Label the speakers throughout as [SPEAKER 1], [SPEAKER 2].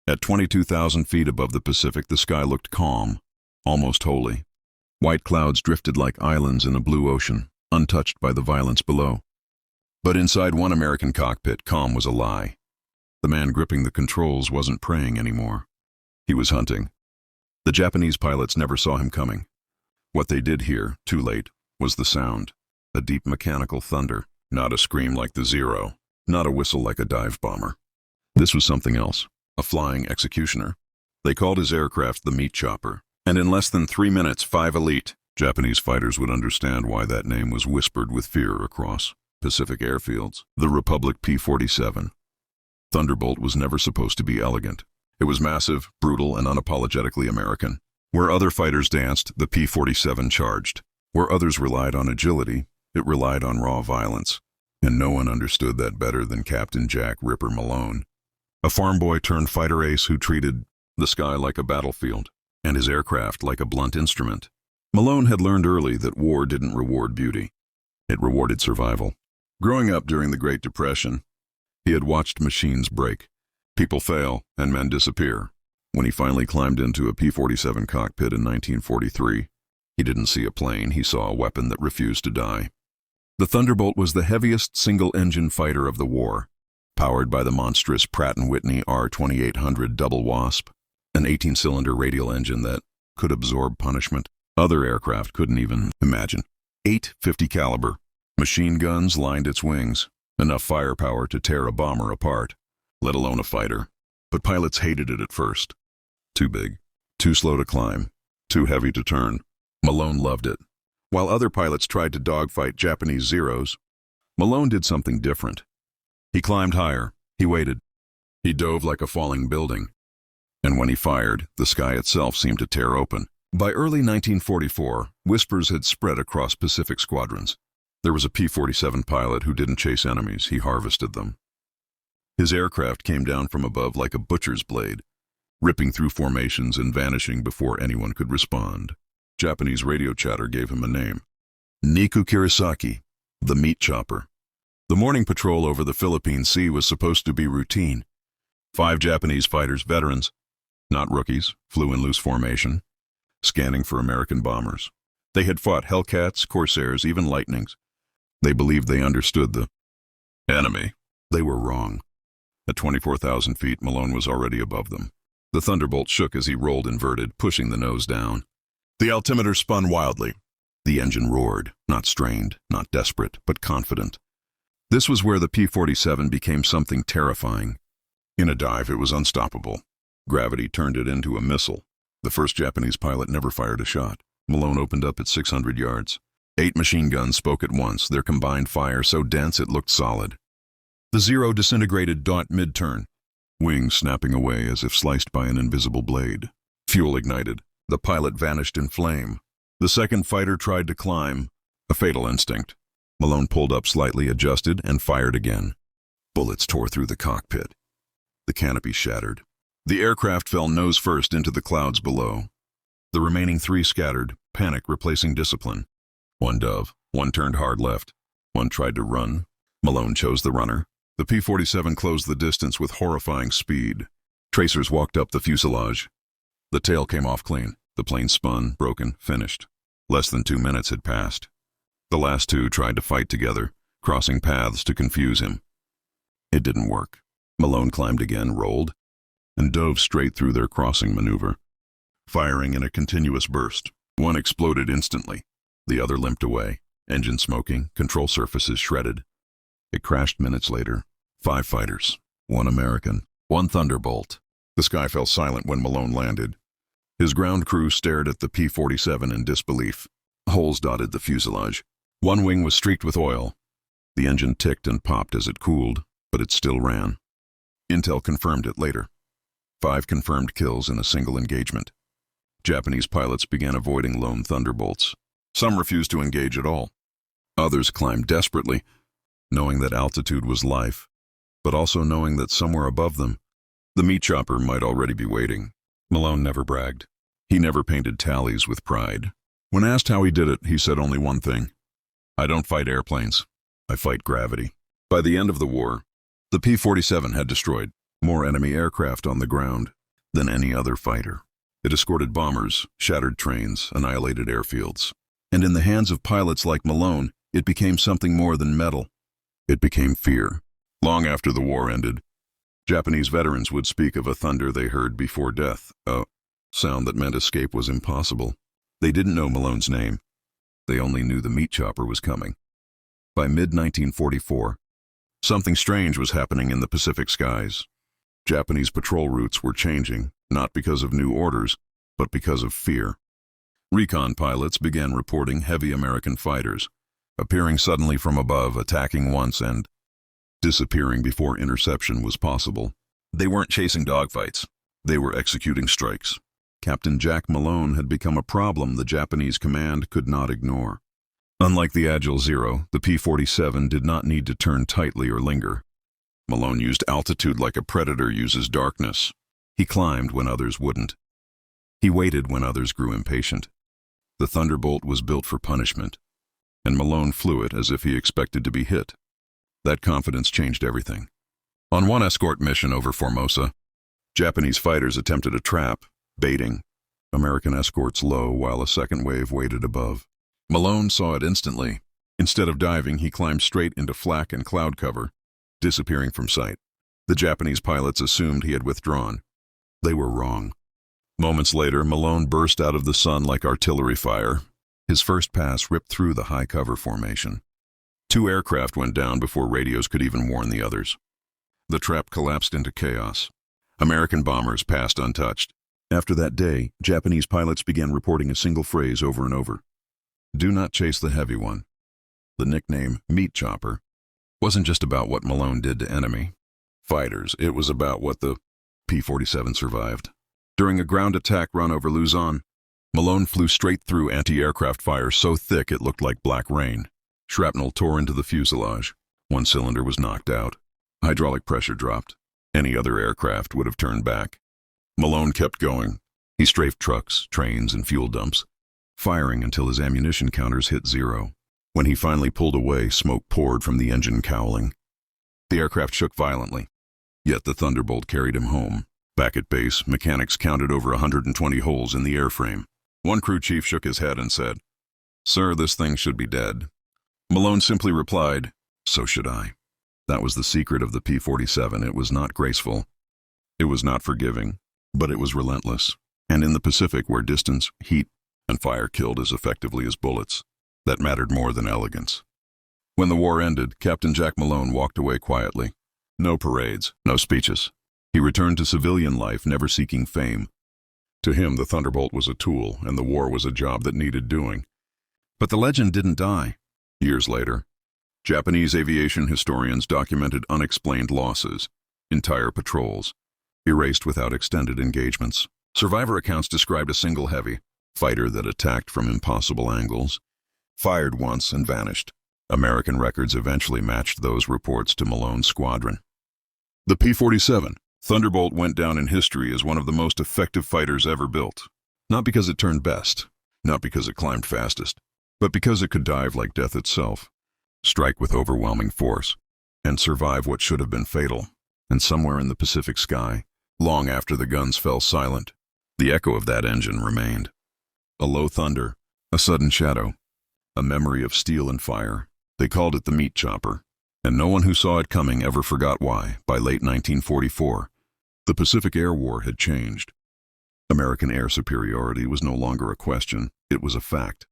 [SPEAKER 1] At 22,000 feet above the Pacific, the sky looked calm, almost holy. White clouds drifted like islands in a blue ocean, untouched by the violence below. But inside one American cockpit, calm was a lie. The man gripping the controls wasn't praying anymore. He was hunting. The Japanese pilots never saw him coming. What they did hear, too late, was the sound. A deep mechanical thunder, not a scream like the Zero, not a whistle like a dive bomber. This was something else, a flying executioner. They called his aircraft the meat chopper, and in less than 3 minutes, 5 elite Japanese fighters would understand why that name was whispered with fear across Pacific airfields. The Republic P-47 Thunderbolt was never supposed to be elegant. It was massive, brutal, and unapologetically American. Where other fighters danced, the P-47 charged. Where others relied on agility, it relied on raw violence. And no one understood that better than Captain Jack Ripper Malone. A farm boy turned fighter ace who treated the sky like a battlefield, and his aircraft like a blunt instrument. Malone had learned early that war didn't reward beauty. It rewarded survival. Growing up during the Great Depression, he had watched machines break, people fail, and men disappear. When he finally climbed into a P-47 cockpit in 1943, he didn't see a plane, he saw a weapon that refused to die. The Thunderbolt was the heaviest single-engine fighter of the war, powered by the monstrous Pratt & Whitney R-2800 Double Wasp, an 18-cylinder radial engine that could absorb punishment other aircraft couldn't even imagine. 850 caliber machine guns lined its wings, enough firepower to tear a bomber apart, let alone a fighter. But pilots hated it at first. Too big, too slow to climb, too heavy to turn. Malone loved it. While other pilots tried to dogfight Japanese Zeros, Malone did something different. He climbed higher, he waited. He dove like a falling building. And when he fired, the sky itself seemed to tear open. By early 1944, whispers had spread across Pacific squadrons. There was a P-47 pilot who didn't chase enemies, he harvested them. His aircraft came down from above like a butcher's blade, ripping through formations and vanishing before anyone could respond. Japanese radio chatter gave him a name. Niku Kurosaki, the meat chopper. The morning patrol over the Philippine Sea was supposed to be routine. 5 Japanese fighters, veterans, not rookies, flew in loose formation, scanning for American bombers. They had fought Hellcats, Corsairs, even Lightnings. They believed they understood the enemy. They were wrong. At 24,000 feet, Malone was already above them. The Thunderbolt shook as he rolled inverted, pushing the nose down. The altimeter spun wildly. The engine roared, not strained, not desperate, but confident. This was where the P-47 became something terrifying. In a dive, it was unstoppable. Gravity turned it into a missile. The first Japanese pilot never fired a shot. Malone opened up at 600 yards. 8 machine guns spoke at once, their combined fire so dense it looked solid. The Zero disintegrated mid-turn, wings snapping away as if sliced by an invisible blade. Fuel ignited. The pilot vanished in flame. The second fighter tried to climb, a fatal instinct. Malone pulled up slightly, adjusted, and fired again. Bullets tore through the cockpit. The canopy shattered. The aircraft fell nose first into the clouds below. The remaining 3 scattered, panic replacing discipline. One dove, one turned hard left. One tried to run. Malone chose the runner. The P-47 closed the distance with horrifying speed. Tracers walked up the fuselage. The tail came off clean. The plane spun, broken, finished. Less than 2 minutes had passed. The last 2 tried to fight together, crossing paths to confuse him. It didn't work. Malone climbed again, rolled, and dove straight through their crossing maneuver, firing in a continuous burst. One exploded instantly. The other limped away, engine smoking, control surfaces shredded. It crashed minutes later. 5 fighters, 1 American, 1 Thunderbolt. The sky fell silent when Malone landed. His ground crew stared at the P-47 in disbelief. Holes dotted the fuselage. One wing was streaked with oil. The engine ticked and popped as it cooled, but it still ran. Intel confirmed it later. 5 confirmed kills in a single engagement. Japanese pilots began avoiding lone Thunderbolts. Some refused to engage at all. Others climbed desperately, knowing that altitude was life, but also knowing that somewhere above them, the meat chopper might already be waiting. Malone never bragged. He never painted tallies with pride. When asked how he did it, he said only one thing: "I don't fight airplanes. I fight gravity." By the end of the war, the P-47 had destroyed more enemy aircraft on the ground than any other fighter. It escorted bombers, shattered trains, annihilated airfields. And in the hands of pilots like Malone, it became something more than metal. It became fear. Long after the war ended, Japanese veterans would speak of a thunder they heard before death, a sound that meant escape was impossible. They didn't know Malone's name. They only knew the meat chopper was coming. By mid-1944, something strange was happening in the Pacific skies. Japanese patrol routes were changing, not because of new orders, but because of fear. Recon pilots began reporting heavy American fighters, appearing suddenly from above, attacking once and disappearing before interception was possible. They weren't chasing dogfights. They were executing strikes. Captain Jack Malone had become a problem the Japanese command could not ignore. Unlike the Agile Zero, the P-47 did not need to turn tightly or linger. Malone used altitude like a predator uses darkness. He climbed when others wouldn't. He waited when others grew impatient. The Thunderbolt was built for punishment, and Malone flew it as if he expected to be hit. That confidence changed everything. On one escort mission over Formosa, Japanese fighters attempted a trap, baiting American escorts low while a second wave waited above. Malone saw it instantly. Instead of diving, he climbed straight into flak and cloud cover, disappearing from sight. The Japanese pilots assumed he had withdrawn. They were wrong. Moments later, Malone burst out of the sun like artillery fire. His first pass ripped through the high cover formation. 2 aircraft went down before radios could even warn the others. The trap collapsed into chaos. American bombers passed untouched. After that day, Japanese pilots began reporting a single phrase over and over. Do not chase the heavy one. The nickname, Meat Chopper, wasn't just about what Malone did to enemy fighters. It was about what the P-47 survived. During a ground attack run over Luzon, Malone flew straight through anti-aircraft fire so thick it looked like black rain. Shrapnel tore into the fuselage. One cylinder was knocked out. Hydraulic pressure dropped. Any other aircraft would have turned back. Malone kept going. He strafed trucks, trains, and fuel dumps, firing until his ammunition counters hit 0. When he finally pulled away, smoke poured from the engine cowling. The aircraft shook violently, yet the Thunderbolt carried him home. Back at base, mechanics counted over 120 holes in the airframe. One crew chief shook his head and said, "Sir, this thing should be dead." Malone simply replied, "So should I." That was the secret of the P-47. It was not graceful. It was not forgiving, but it was relentless. And in the Pacific, where distance, heat, and fire killed as effectively as bullets, that mattered more than elegance. When the war ended, Captain Jack Malone walked away quietly. No parades, no speeches. He returned to civilian life, never seeking fame. To him, the Thunderbolt was a tool, and the war was a job that needed doing. But the legend didn't die. Years later, Japanese aviation historians documented unexplained losses, entire patrols, erased without extended engagements. Survivor accounts described a single heavy fighter that attacked from impossible angles, fired once and vanished. American records eventually matched those reports to Malone's squadron. The P-47 Thunderbolt went down in history as one of the most effective fighters ever built. Not because it turned best, not because it climbed fastest, but because it could dive like death itself, strike with overwhelming force, and survive what should have been fatal. And somewhere in the Pacific sky, long after the guns fell silent, the echo of that engine remained. A low thunder, a sudden shadow, a memory of steel and fire. They called it the Meat Chopper, and no one who saw it coming ever forgot why. By late 1944, the Pacific Air War had changed. American air superiority was no longer a question, it was a fact.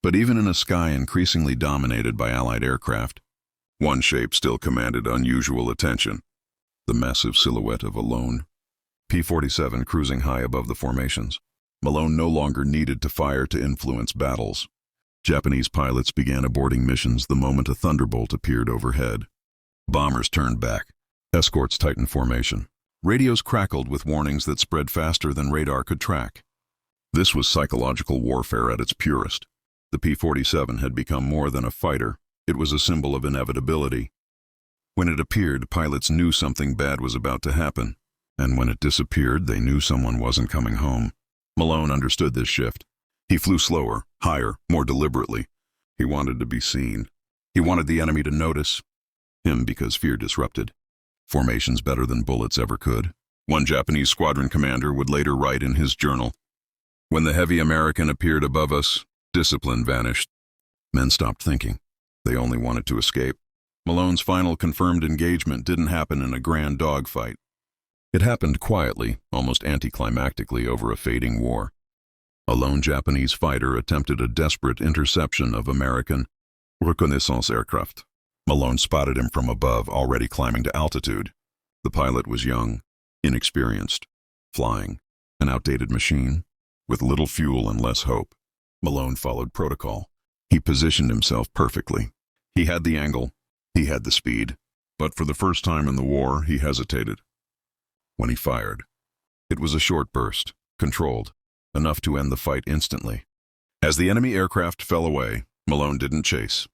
[SPEAKER 1] But even in a sky increasingly dominated by Allied aircraft, one shape still commanded unusual attention: the massive silhouette of a lone P-47 cruising high above the formations. Malone no longer needed to fire to influence battles. Japanese pilots began aborting missions the moment a Thunderbolt appeared overhead. Bombers turned back. Escorts tightened formation. Radios crackled with warnings that spread faster than radar could track. This was psychological warfare at its purest. The P-47 had become more than a fighter. It was a symbol of inevitability. When it appeared, pilots knew something bad was about to happen. And when it disappeared, they knew someone wasn't coming home. Malone understood this shift. He flew slower, higher, more deliberately. He wanted to be seen. He wanted the enemy to notice him because fear disrupted. Formations better than bullets ever could. One Japanese squadron commander would later write in his journal, "When the heavy American appeared above us, discipline vanished." Men stopped thinking. They only wanted to escape. Malone's final confirmed engagement didn't happen in a grand dogfight. It happened quietly, almost anticlimactically over a fading war. A lone Japanese fighter attempted a desperate interception of American reconnaissance aircraft. Malone spotted him from above, already climbing to altitude. The pilot was young, inexperienced, flying an outdated machine with little fuel and less hope. Malone followed protocol. He positioned himself perfectly. He had the angle, he had the speed, but for the first time in the war, he hesitated. When he fired, it was a short burst, controlled, enough to end the fight instantly. As the enemy aircraft fell away, Malone didn't chase.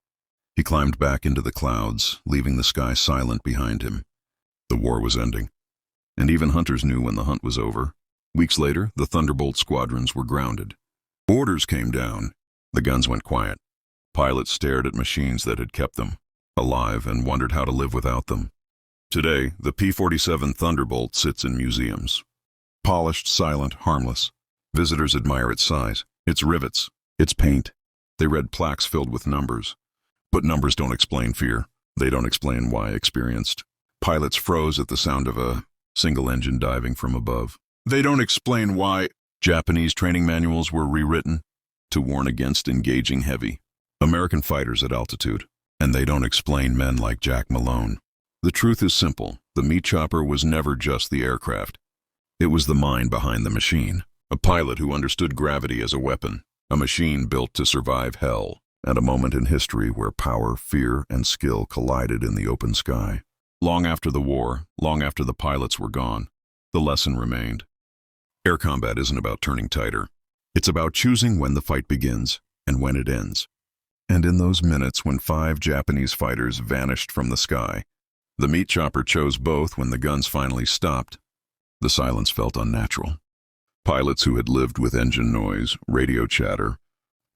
[SPEAKER 1] He climbed back into the clouds, leaving the sky silent behind him. The war was ending, and even hunters knew when the hunt was over. Weeks later, the Thunderbolt squadrons were grounded. Orders came down. The guns went quiet. Pilots stared at machines that had kept them alive and wondered how to live without them. Today, the P-47 Thunderbolt sits in museums. Polished, silent, harmless. Visitors admire its size, its rivets, its paint. They read plaques filled with numbers. But numbers don't explain fear. They don't explain why experienced pilots froze at the sound of a single engine diving from above. They don't explain why Japanese training manuals were rewritten to warn against engaging heavy American fighters at altitude. And they don't explain men like Jack Malone. The truth is simple. The meat chopper was never just the aircraft. It was the mind behind the machine. A pilot who understood gravity as a weapon. A machine built to survive hell. And a moment in history where power, fear, and skill collided in the open sky. Long after the war, long after the pilots were gone, the lesson remained. Air combat isn't about turning tighter. It's about choosing when the fight begins and when it ends. And in those minutes when 5 Japanese fighters vanished from the sky, the meat chopper chose both. When the guns finally stopped, the silence felt unnatural. Pilots who had lived with engine noise, radio chatter,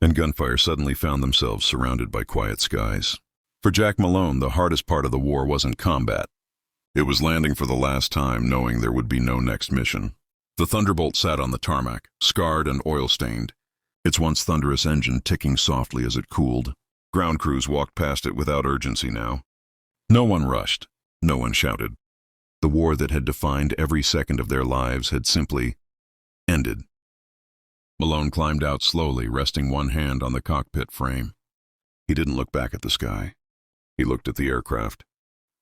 [SPEAKER 1] and gunfire suddenly found themselves surrounded by quiet skies. For Jack Malone, the hardest part of the war wasn't combat. It was landing for the last time, knowing there would be no next mission. The Thunderbolt sat on the tarmac, scarred and oil-stained, its once thunderous engine ticking softly as it cooled. Ground crews walked past it without urgency now. No one rushed. No one shouted. The war that had defined every second of their lives had simply ended. Malone climbed out slowly, resting one hand on the cockpit frame. He didn't look back at the sky. He looked at the aircraft.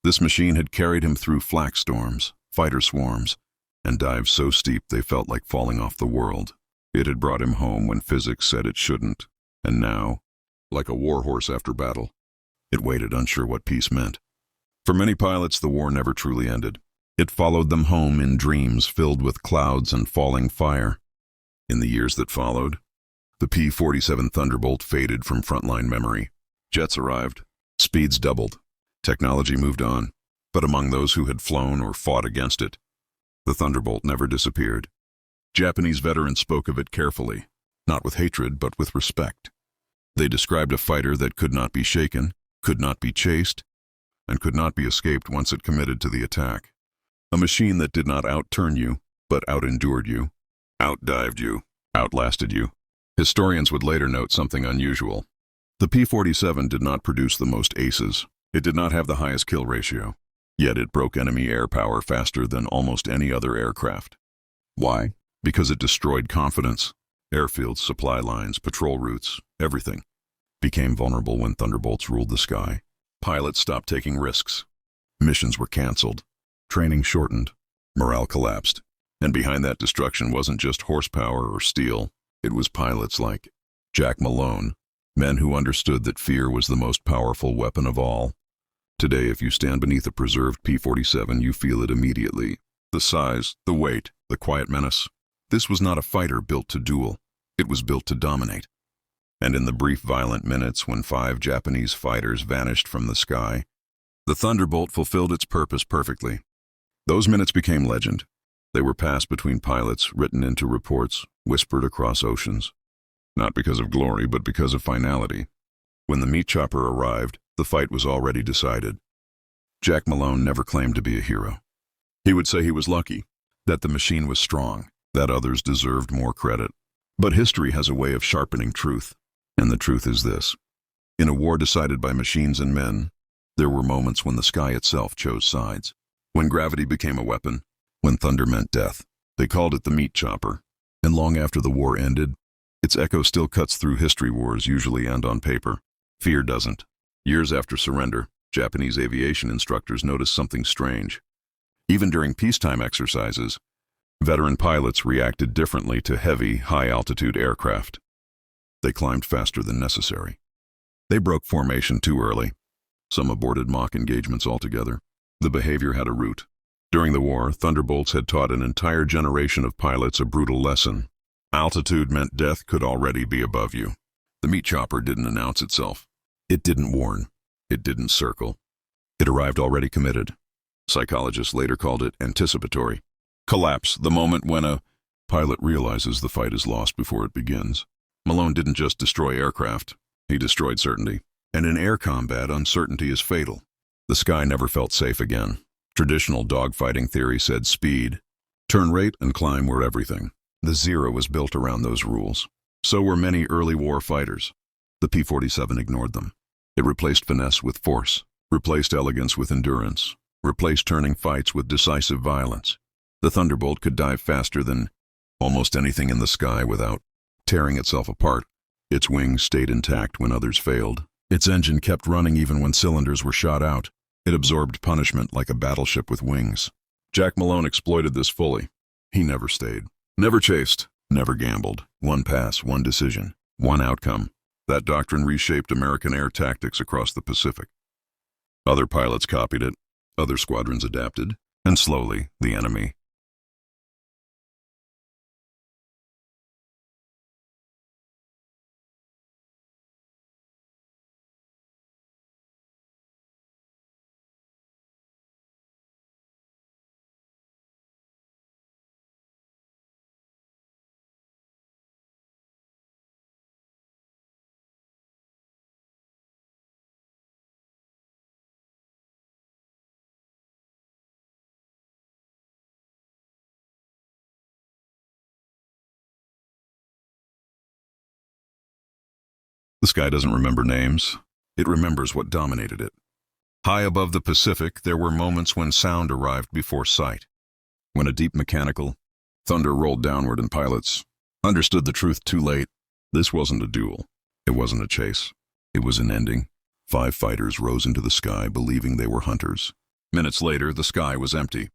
[SPEAKER 1] This machine had carried him through flak storms, fighter swarms, and dives so steep they felt like falling off the world. It had brought him home when physics said it shouldn't, and now, like a warhorse after battle, it waited, unsure what peace meant. For many pilots, the war never truly ended. It followed them home in dreams filled with clouds and falling fire. In the years that followed, the P-47 Thunderbolt faded from frontline memory. Jets arrived. Speeds doubled. Technology moved on. But among those who had flown or fought against it, the Thunderbolt never disappeared. Japanese veterans spoke of it carefully, not with hatred, but with respect. They described a fighter that could not be shaken, could not be chased, and could not be escaped once it committed to the attack. A machine that did not outturn you, but out-endured you, outdived you, outlasted you. Historians would later note something unusual. The P-47 did not produce the most aces. It did not have the highest kill ratio. Yet it broke enemy air power faster than almost any other aircraft. Why? Because it destroyed confidence. Airfields, supply lines, patrol routes, everything became vulnerable when Thunderbolts ruled the sky. Pilots stopped taking risks. Missions were canceled. Training shortened. Morale collapsed. And behind that destruction wasn't just horsepower or steel. It was pilots like Jack Malone, men who understood that fear was the most powerful weapon of all. Today, if you stand beneath a preserved P-47, you feel it immediately. The size, the weight, the quiet menace. This was not a fighter built to duel. It was built to dominate. And in the brief violent minutes when 5 Japanese fighters vanished from the sky, the Thunderbolt fulfilled its purpose perfectly. Those minutes became legend. They were passed between pilots, written into reports, whispered across oceans. Not because of glory, but because of finality. When the meat chopper arrived, the fight was already decided. Jack Malone never claimed to be a hero. He would say he was lucky, that the machine was strong, that others deserved more credit. But history has a way of sharpening truth, and the truth is this. In a war decided by machines and men, there were moments when the sky itself chose sides. When gravity became a weapon, when thunder meant death. They called it the meat chopper. And long after the war ended, its echo still cuts through history. Wars usually end on paper. Fear doesn't. Years after surrender, Japanese aviation instructors noticed something strange. Even during peacetime exercises, veteran pilots reacted differently to heavy, high-altitude aircraft. They climbed faster than necessary. They broke formation too early. Some aborted mock engagements altogether. The behavior had a root. During the war, Thunderbolts had taught an entire generation of pilots a brutal lesson. Altitude meant death could already be above you. The meat chopper didn't announce itself. It didn't warn. It didn't circle. It arrived already committed. Psychologists later called it anticipatory. Collapse, the moment when a pilot realizes the fight is lost before it begins. Malone didn't just destroy aircraft. He destroyed certainty. And in air combat, uncertainty is fatal. The sky never felt safe again. Traditional dogfighting theory said speed, turn rate, and climb were everything. The Zero was built around those rules. So were many early war fighters. The P-47 ignored them. It replaced finesse with force, replaced elegance with endurance, replaced turning fights with decisive violence. The Thunderbolt could dive faster than almost anything in the sky without tearing itself apart. Its wings stayed intact when others failed. Its engine kept running even when cylinders were shot out. It absorbed punishment like a battleship with wings. Jack Malone exploited this fully. He never stayed, never chased, never gambled. One pass, one decision, one outcome. That doctrine reshaped American air tactics across the Pacific. Other pilots copied it, other squadrons adapted, and slowly, the enemy, The sky doesn't remember names. It remembers what dominated it. High above the Pacific, there were moments when sound arrived before sight. When a deep mechanical thunder rolled downward and pilots understood the truth too late. This wasn't a duel. It wasn't a chase. It was an ending. 5 fighters rose into the sky believing they were hunters. Minutes later, the sky was empty.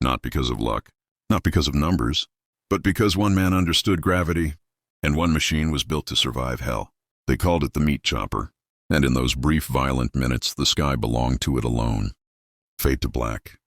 [SPEAKER 1] Not because of luck, not because of numbers, but because one man understood gravity, and one machine was built to survive hell. They called it the meat chopper, and in those brief, violent minutes, the sky belonged to it alone. Fade to black.